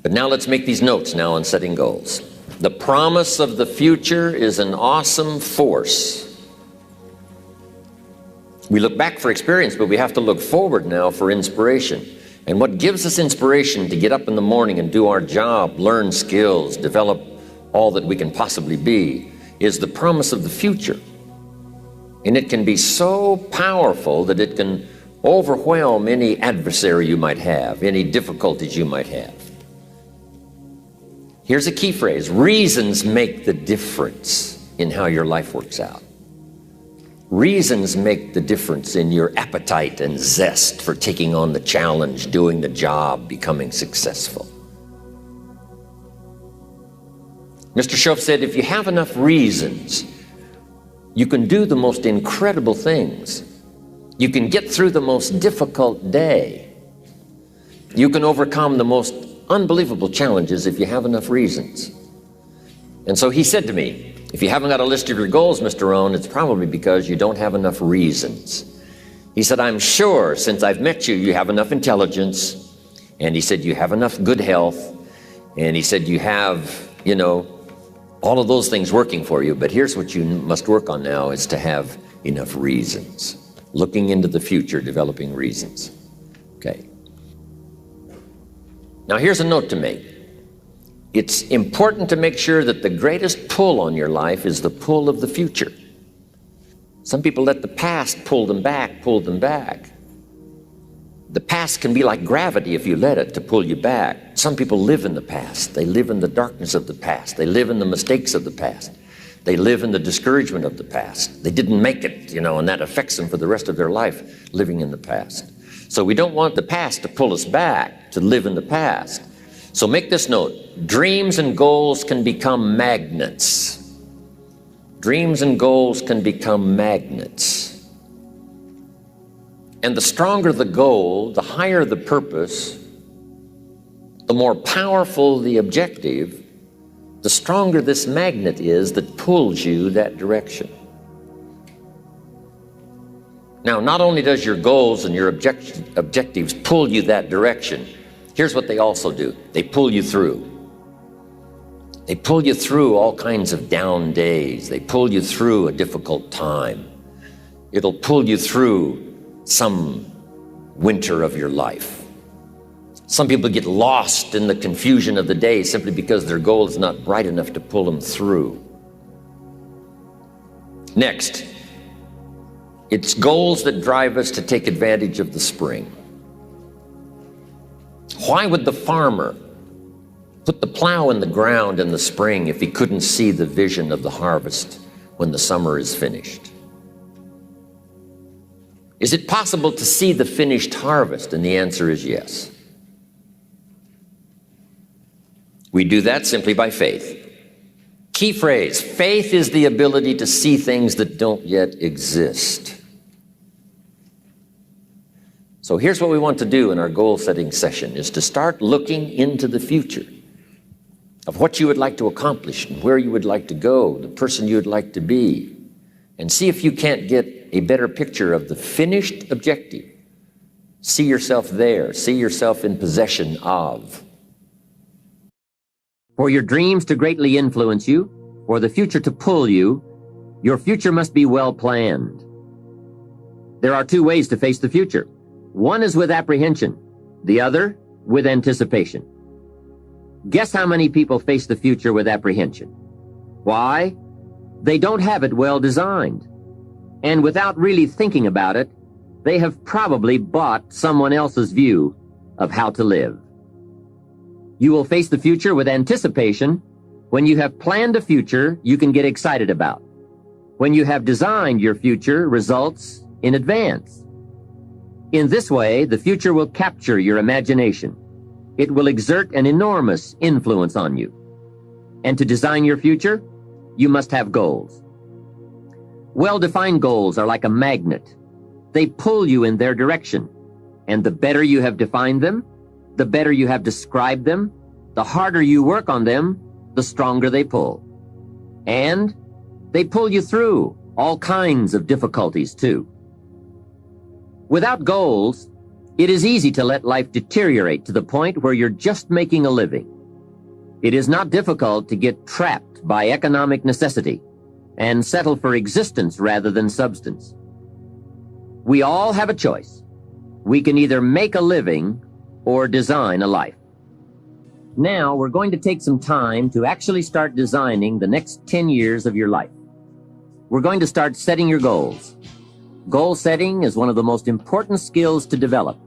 But now let's make these notes now on setting goals. The promise of the future is an awesome force. We look back for experience, but we have to look forward now for inspiration. And what gives us inspiration to get up in the morning and do our job, learn skills, develop all that we can possibly be, is the promise of the future. And it can be so powerful that it can overwhelm any adversary you might have, any difficulties you might have. Here's a key phrase: reasons make the difference in how your life works out. Reasons make the difference in your appetite and zest for taking on the challenge, doing the job, becoming successful. Mr. Schoaf said, if you have enough reasons, you can do the most incredible things. You can get through the most difficult day. You can overcome the most unbelievable challenges if you have enough reasons. And so he said to me, if you haven't got a list of your goals, Mr. Rohn, it's probably because you don't have enough reasons. He said, I'm sure since I've met you, you have enough intelligence. And he said, you have enough good health. And he said, you have, all of those things working for you. But here's what you must work on now, is to have enough reasons. Looking into the future, developing reasons. Okay. Now here's a note to make. It's important to make sure that the greatest pull on your life is the pull of the future. Some people let the past pull them back. The past can be like gravity if you let it to pull you back. Some people live in the past. They live in the darkness of the past. They live in the mistakes of the past. They live in the discouragement of the past. They didn't make it, and that affects them for the rest of their life, living in the past. So we don't want the past to pull us back to live in the past. So make this note: dreams and goals can become magnets. Dreams and goals can become magnets. And the stronger the goal, the higher the purpose, the more powerful the objective, the stronger this magnet is that pulls you that direction. Now, not only does your goals and your objectives pull you that direction, here's what they also do. They pull you through. They pull you through all kinds of down days. They pull you through a difficult time. It'll pull you through some winter of your life. Some people get lost in the confusion of the day simply because their goal is not bright enough to pull them through. Next, it's goals that drive us to take advantage of the spring. Why would the farmer put the plow in the ground in the spring if he couldn't see the vision of the harvest when the summer is finished? Is it possible to see the finished harvest? And the answer is yes. We do that simply by faith. Key phrase: faith is the ability to see things that don't yet exist. So here's what we want to do in our goal-setting session, is to start looking into the future of what you would like to accomplish and where you would like to go, the person you would like to be, and see if you can't get a better picture of the finished objective. See yourself there. See yourself in possession of. For your dreams to greatly influence you, for the future to pull you, your future must be well planned. There are two ways to face the future. One is with apprehension, the other with anticipation. Guess how many people face the future with apprehension? Why? They don't have it well designed. And without really thinking about it, they have probably bought someone else's view of how to live. You will face the future with anticipation when you have planned a future you can get excited about, when you have designed your future results in advance. In this way, the future will capture your imagination. It will exert an enormous influence on you. And to design your future, you must have goals. Well-defined goals are like a magnet. They pull you in their direction. And the better you have defined them, the better you have described them, the harder you work on them, the stronger they pull. And they pull you through all kinds of difficulties too. Without goals, it is easy to let life deteriorate to the point where you're just making a living. It is not difficult to get trapped by economic necessity and settle for existence rather than substance. We all have a choice. We can either make a living or design a life. Now we're going to take some time to actually start designing the next 10 years of your life. We're going to start setting your goals. Goal setting is one of the most important skills to develop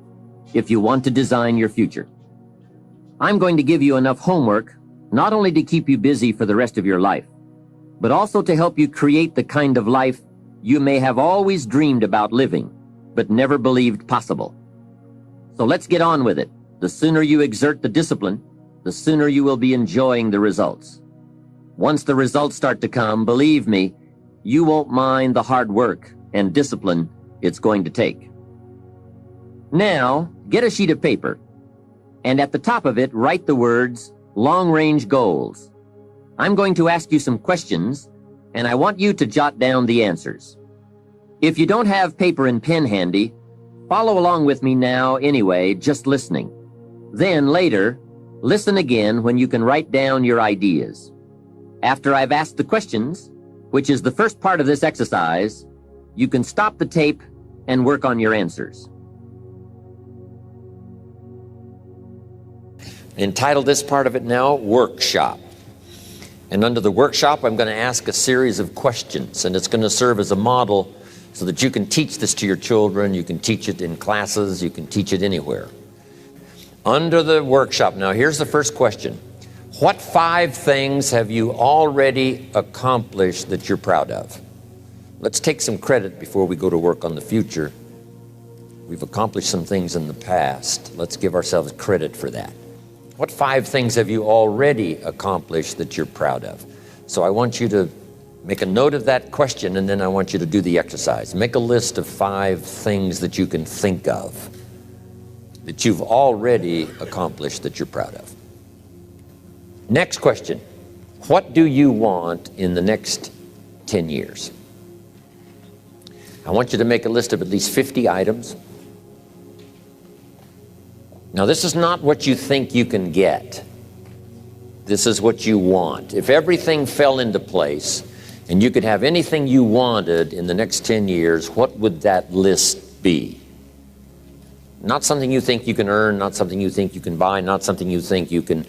if you want to design your future. I'm going to give you enough homework not only to keep you busy for the rest of your life, but also to help you create the kind of life you may have always dreamed about living, but never believed possible. So let's get on with it. The sooner you exert the discipline, the sooner you will be enjoying the results. Once the results start to come, believe me, you won't mind the hard work and discipline it's going to take. Now, get a sheet of paper, and at the top of it, write the words, long-range goals. I'm going to ask you some questions, and I want you to jot down the answers. If you don't have paper and pen handy, follow along with me now anyway, just listening. Then later, listen again when you can write down your ideas. After I've asked the questions, which is the first part of this exercise, you can stop the tape and work on your answers. Entitled this part of it now, Workshop. And under the workshop, I'm going to ask a series of questions, and it's going to serve as a model so that you can teach this to your children, you can teach it in classes, you can teach it anywhere. Under the workshop, now here's the first question. What 5 things have you already accomplished that you're proud of? Let's take some credit before we go to work on the future. We've accomplished some things in the past. Let's give ourselves credit for that. What 5 things have you already accomplished that you're proud of? So I want you to make a note of that question, and then I want you to do the exercise. Make a list of 5 things that you can think of that you've already accomplished that you're proud of. Next question. What do you want in the next 10 years? I want you to make a list of at least 50 items. Now, this is not what you think you can get. This is what you want. If everything fell into place and you could have anything you wanted in the next 10 years, what would that list be? Not something you think you can earn, not something you think you can buy, not something you think you can,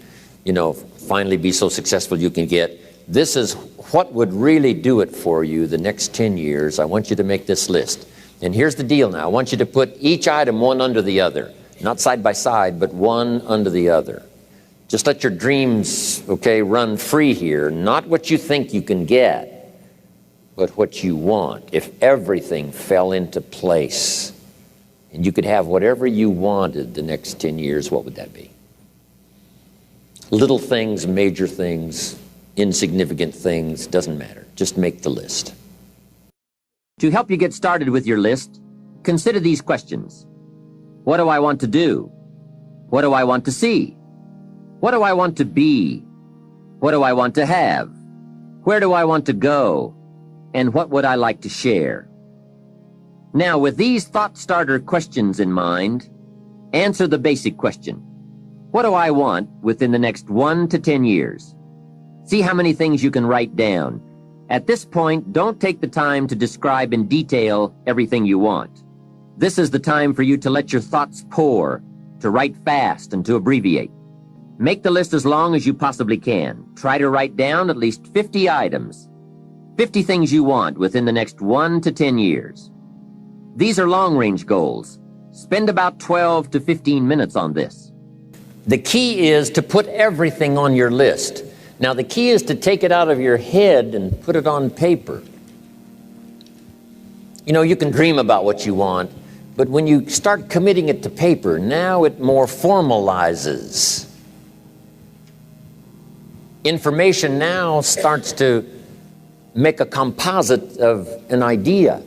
finally be so successful you can get. This is what would really do it for you the next 10 years. I want you to make this list. And here's the deal now. I want you to put each item one under the other. Not side by side, but one under the other. Just let your dreams, run free here. Not what you think you can get, but what you want. If everything fell into place and you could have whatever you wanted the next 10 years, what would that be? Little things, major things, insignificant things, doesn't matter. Just make the list. To help you get started with your list, consider these questions. What do I want to do? What do I want to see? What do I want to be? What do I want to have? Where do I want to go? And what would I like to share? Now, with these thought starter questions in mind, answer the basic question. What do I want within the next 1 to 10 years? See how many things you can write down. At this point, don't take the time to describe in detail everything you want. This is the time for you to let your thoughts pour, to write fast and to abbreviate. Make the list as long as you possibly can. Try to write down at least 50 items, 50 things you want within the next 1 to 10 years. These are long-range goals. Spend about 12 to 15 minutes on this. The key is to put everything on your list. Now, the key is to take it out of your head and put it on paper. You can dream about what you want, but when you start committing it to paper, now it more formalizes. Information now starts to make a composite of an idea.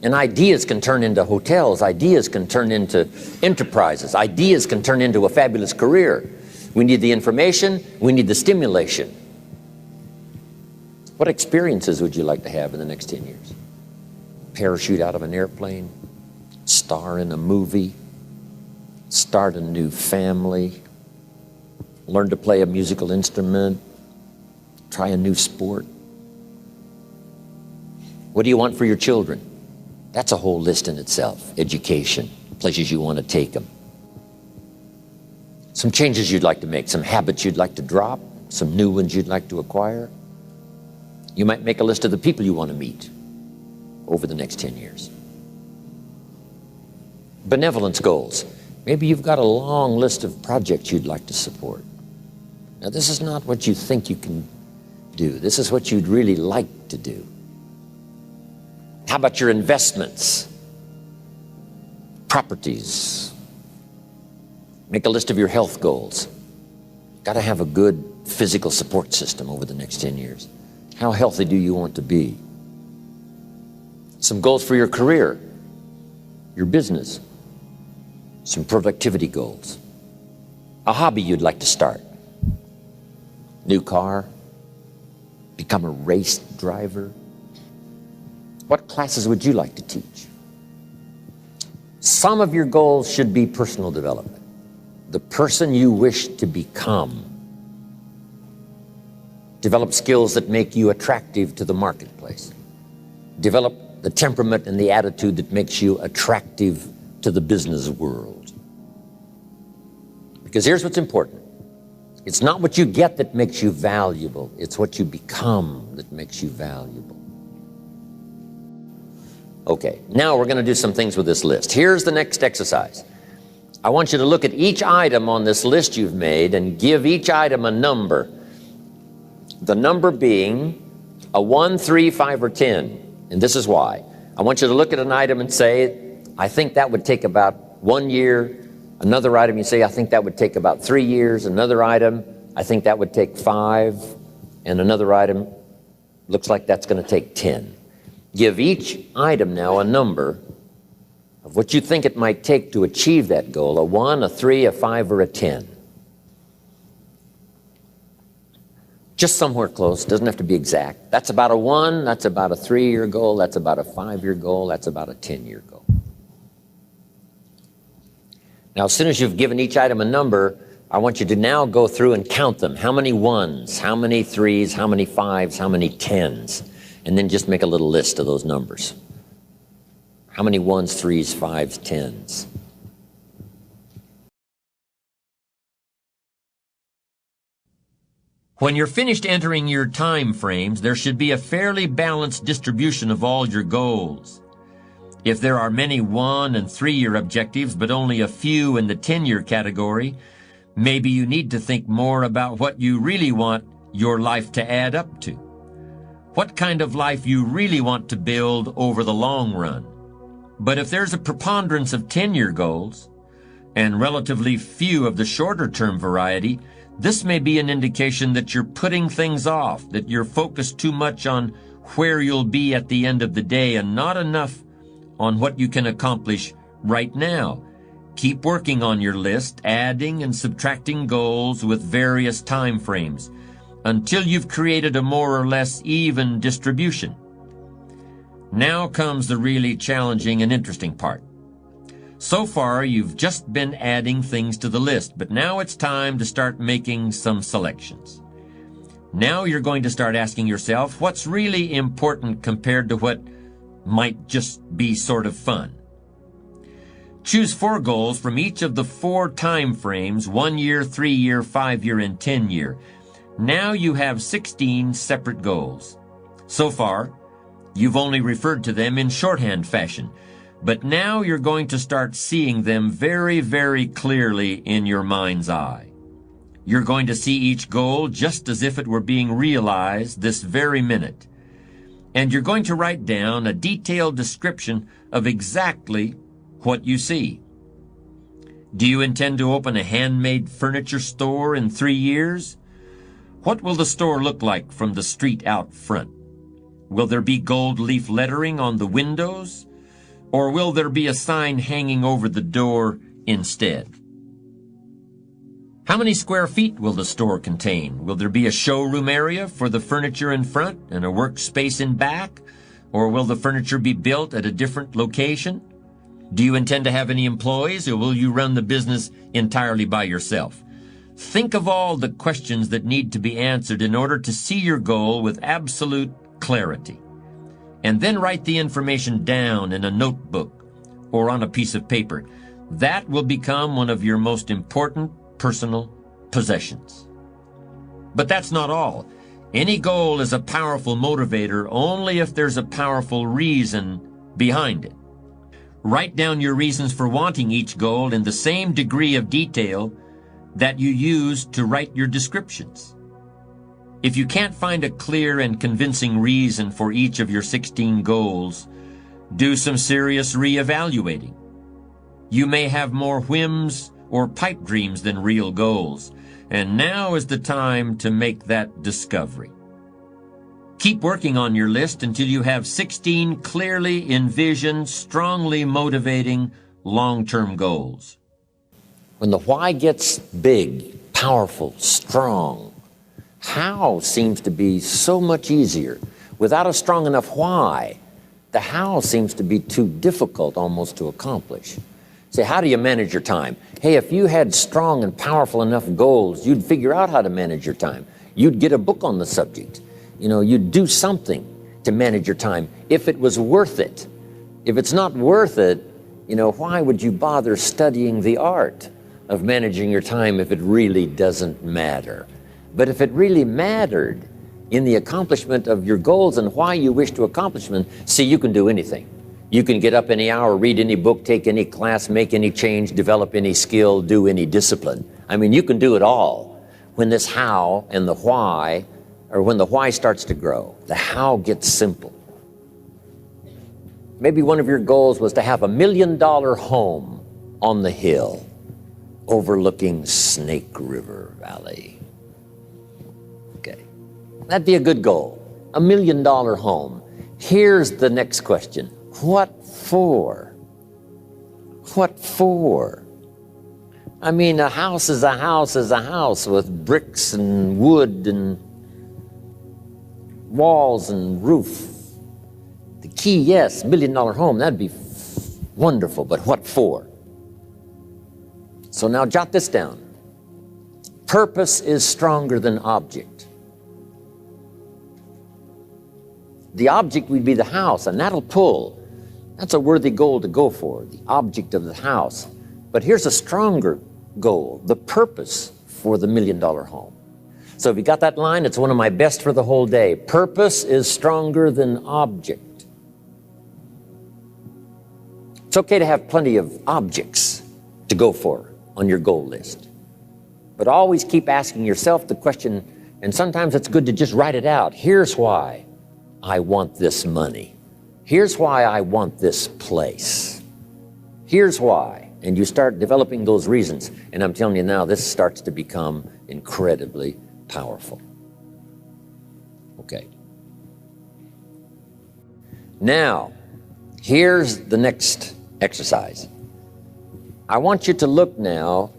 And ideas can turn into hotels. Ideas can turn into enterprises. Ideas can turn into a fabulous career. We need the information. We need the stimulation. What experiences would you like to have in the next 10 years? Parachute out of an airplane, star in a movie, start a new family, learn to play a musical instrument, try a new sport. What do you want for your children? That's a whole list in itself. Education, places you want to take them. Some changes you'd like to make, some habits you'd like to drop, some new ones you'd like to acquire. You might make a list of the people you want to meet over the next 10 years. Benevolence goals. Maybe you've got a long list of projects you'd like to support. Now, this is not what you think you can do. This is what you'd really like to do. How about your investments? Properties. Make a list of your health goals. Got to have a good physical support system over the next 10 years. How healthy do you want to be? Some goals for your career, your business, some productivity goals, a hobby you'd like to start, new car, become a race driver. What classes would you like to teach? Some of your goals should be personal development, the person you wish to become. Develop skills that make you attractive to the marketplace. Develop the temperament and the attitude that makes you attractive to the business world. Because here's what's important. It's not what you get that makes you valuable. It's what you become that makes you valuable. Okay, now we're going to do some things with this list. Here's the next exercise. I want you to look at each item on this list you've made and give each item a number. The number being a 1, 3, 5, or 10. And this is why. I want you to look at an item and say, I think that would take about 1 year. Another item, you say, I think that would take about 3 years. Another item, I think that would take 5. And another item, looks like that's going to take 10. Give each item now a number of what you think it might take to achieve that goal, a 1, a 3, a 5, or a 10. Just somewhere close, doesn't have to be exact. That's about a 1, that's about a 3-year goal, that's about a 5-year goal, that's about a 10-year goal. Now, as soon as you've given each item a number, I want you to now go through and count them. How many 1s, how many 3s, how many 5s, how many 10s? And then just make a little list of those numbers. How many 1s, 3s, 5s, 10s? When you're finished entering your time frames, there should be a fairly balanced distribution of all your goals. If there are many 1- and 3-year objectives, but only a few in the 10-year category, maybe you need to think more about what you really want your life to add up to. What kind of life you really want to build over the long run. But if there's a preponderance of 10-year goals, and relatively few of the shorter-term variety, this may be an indication that you're putting things off, that you're focused too much on where you'll be at the end of the day and not enough on what you can accomplish right now. Keep working on your list, adding and subtracting goals with various time frames until you've created a more or less even distribution. Now comes the really challenging and interesting part. So far, you've just been adding things to the list, but now it's time to start making some selections. Now you're going to start asking yourself, what's really important compared to what might just be sort of fun? Choose 4 goals from each of the 4 time frames, 1 year, 3 year, 5 year, and 10 year. Now you have 16 separate goals. So far, you've only referred to them in shorthand fashion. But now you're going to start seeing them very, very clearly in your mind's eye. You're going to see each goal just as if it were being realized this very minute. And you're going to write down a detailed description of exactly what you see. Do you intend to open a handmade furniture store in 3 years? What will the store look like from the street out front? Will there be gold leaf lettering on the windows? Or will there be a sign hanging over the door instead? How many square feet will the store contain? Will there be a showroom area for the furniture in front and a workspace in back? Or will the furniture be built at a different location? Do you intend to have any employees, or will you run the business entirely by yourself? Think of all the questions that need to be answered in order to see your goal with absolute clarity. And then write the information down in a notebook or on a piece of paper. That will become one of your most important personal possessions. But that's not all. Any goal is a powerful motivator only if there's a powerful reason behind it. Write down your reasons for wanting each goal in the same degree of detail that you use to write your descriptions. If you can't find a clear and convincing reason for each of your 16 goals, do some serious reevaluating. You may have more whims or pipe dreams than real goals, and now is the time to make that discovery. Keep working on your list until you have 16 clearly envisioned, strongly motivating, long-term goals. When the why gets big, powerful, strong, how seems to be so much easier. Without a strong enough why, the how seems to be too difficult almost to accomplish. Say, how do you manage your time? Hey, if you had strong and powerful enough goals, you'd figure out how to manage your time. You'd get a book on the subject. You'd do something to manage your time if it was worth it. If it's not worth it, why would you bother studying the art of managing your time if it really doesn't matter? But if it really mattered in the accomplishment of your goals and why you wish to accomplish them, see, you can do anything. You can get up any hour, read any book, take any class, make any change, develop any skill, do any discipline. You can do it all. When this how and the why, or when the why starts to grow, the how gets simple. Maybe one of your goals was to have $1 million home on the hill overlooking Snake River Valley. Okay, that'd be a good goal, $1 million home. Here's the next question. What for? What for? A house is a house is a house with bricks and wood and walls and roof. The key, yes, $1 million home, that'd be wonderful, but what for? So now jot this down. Purpose is stronger than object. The object would be the house, and that'll pull. That's a worthy goal to go for, the object of the house. But here's a stronger goal, the purpose for the $1 million home. So if you got that line, it's one of my best for the whole day. Purpose is stronger than object. It's okay to have plenty of objects to go for on your goal list. But always keep asking yourself the question, and sometimes it's good to just write it out. Here's why I want this money. Here's why I want this place. Here's why. And you start developing those reasons. And I'm telling you now, this starts to become incredibly powerful. Okay. Now, here's the next exercise. I want you to look now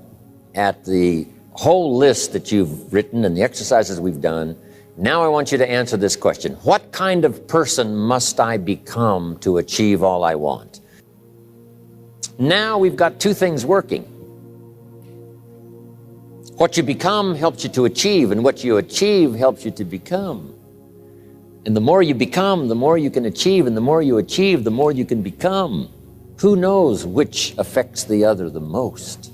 at the whole list that you've written and the exercises we've done. Now I want you to answer this question. What kind of person must I become to achieve all I want? Now we've got two things working. What you become helps you to achieve, and what you achieve helps you to become. And the more you become, the more you can achieve, and the more you achieve, the more you can become. Who knows which affects the other the most?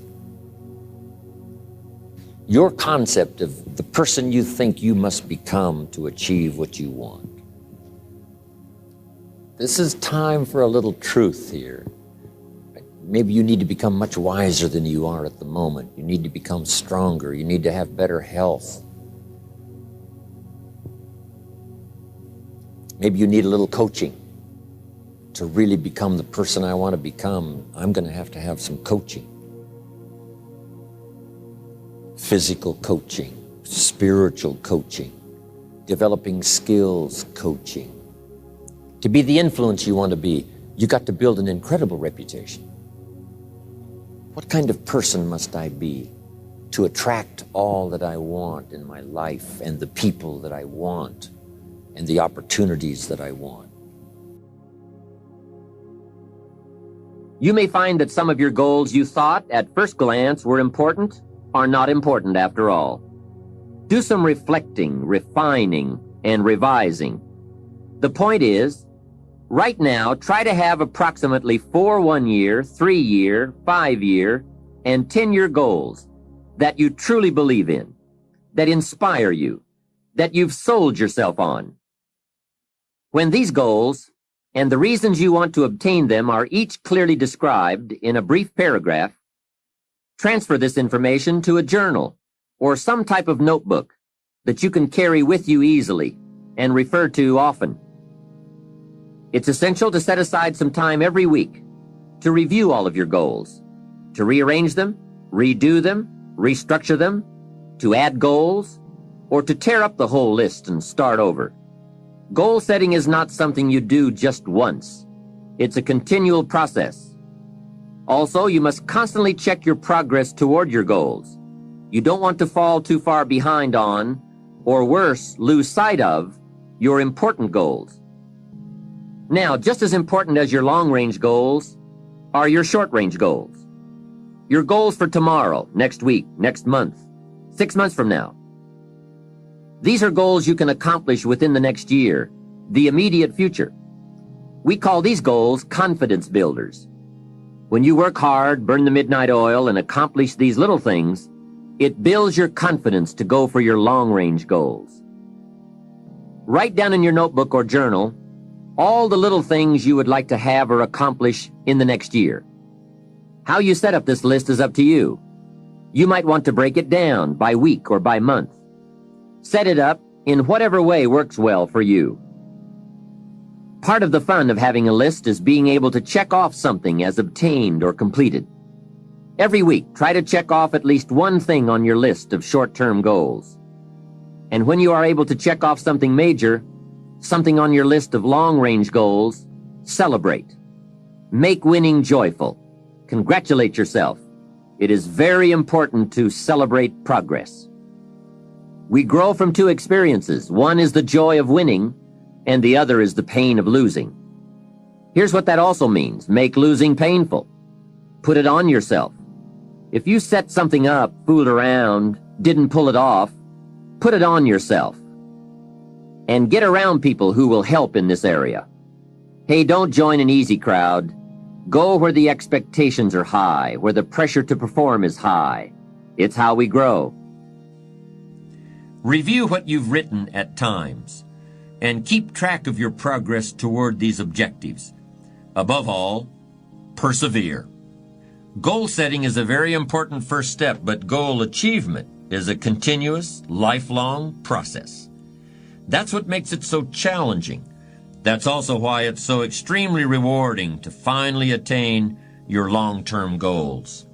Your concept of the person you think you must become to achieve what you want. This is time for a little truth here. Maybe you need to become much wiser than you are at the moment. You need to become stronger. You need to have better health. Maybe you need a little coaching to really become the person I want to become. I'm going to have some coaching. Physical coaching, spiritual coaching, developing skills coaching. To be the influence you want to be, you got to build an incredible reputation. What kind of person must I be to attract all that I want in my life and the people that I want and the opportunities that I want? You may find that some of your goals you thought at first glance were important are not important after all. Do some reflecting, refining, and revising. The point is, right now, try to have approximately 4 1-year, 3-year, 5-year, and 10-year goals that you truly believe in, that inspire you, that you've sold yourself on. When these goals and the reasons you want to obtain them are each clearly described in a brief paragraph, transfer this information to a journal or some type of notebook that you can carry with you easily and refer to often. It's essential to set aside some time every week to review all of your goals, to rearrange them, redo them, restructure them, to add goals, or to tear up the whole list and start over. Goal setting is not something you do just once. It's a continual process. Also, you must constantly check your progress toward your goals. You don't want to fall too far behind on, or worse, lose sight of, your important goals. Now, just as important as your long-range goals are your short-range goals. Your goals for tomorrow, next week, next month, 6 months from now. These are goals you can accomplish within the next year, the immediate future. We call these goals confidence builders. When you work hard, burn the midnight oil, and accomplish these little things, it builds your confidence to go for your long-range goals. Write down in your notebook or journal all the little things you would like to have or accomplish in the next year. How you set up this list is up to you. You might want to break it down by week or by month. Set it up in whatever way works well for you. Part of the fun of having a list is being able to check off something as obtained or completed. Every week, try to check off at least one thing on your list of short-term goals. And when you are able to check off something major, something on your list of long-range goals, celebrate. Make winning joyful. Congratulate yourself. It is very important to celebrate progress. We grow from 2 experiences. One is the joy of winning, and the other is the pain of losing. Here's what that also means. Make losing painful. Put it on yourself. If you set something up, fooled around, didn't pull it off, put it on yourself. And get around people who will help in this area. Hey, don't join an easy crowd. Go where the expectations are high, where the pressure to perform is high. It's how we grow. Review what you've written at times, and keep track of your progress toward these objectives. Above all, persevere. Goal setting is a very important first step, but goal achievement is a continuous, lifelong process. That's what makes it so challenging. That's also why it's so extremely rewarding to finally attain your long-term goals.